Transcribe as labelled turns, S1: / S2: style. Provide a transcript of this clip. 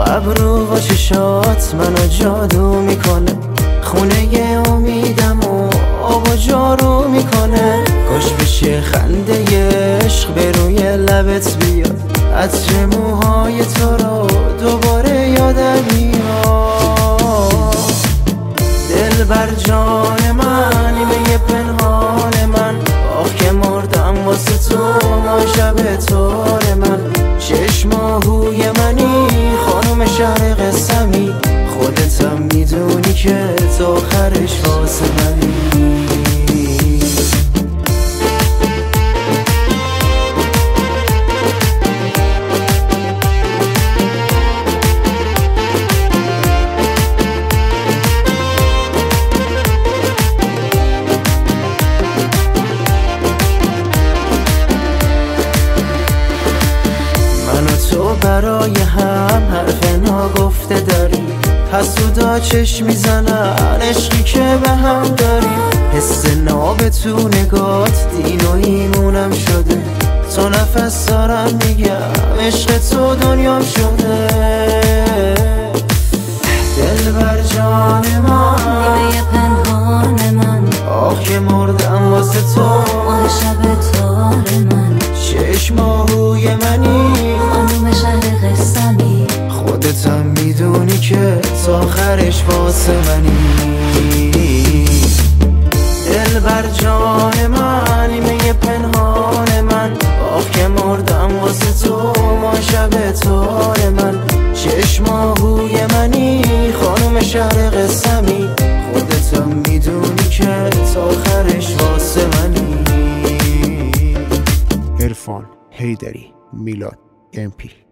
S1: ابرو و چشات منو جادو میکنه، خونه امیدم و آب و جارو میکنه. کاش بشه خنده عشق به روی لبت بیاد، عطر موهای تو رو دوباره یادم میاد. دل بر جان من نیمه پنهان من، آخ که مردم واسه تو ما شب تار من. چشم آهوی منی خانم شهر قسمی، خودتم میدونی که تا آخرش واسه منی. تو برای هم حرف ناگفته داریم، حسودا چشم میزنن عشقی که به هم داریم. حس ناب تو نگات دین و ایمونم شده، تو نفس دارم میگم عشق تو دنیام شده. دل بر جان من نیمه پنهان من، آخ که مردم واسه تو ماه شب تار من. چشم آهوی منی خانوم شهر قسمی، خودتم میدونی که تا آخرش واسه منی. دل بر جان من نیمه پنهان من، آخ که مردم واسه تو ما شب تار من. چشم آهوی منی خانوم شهر قسمی، خودتم میدونی که تا آخرش واسه منی.
S2: عرفان حیدری، میلاد MP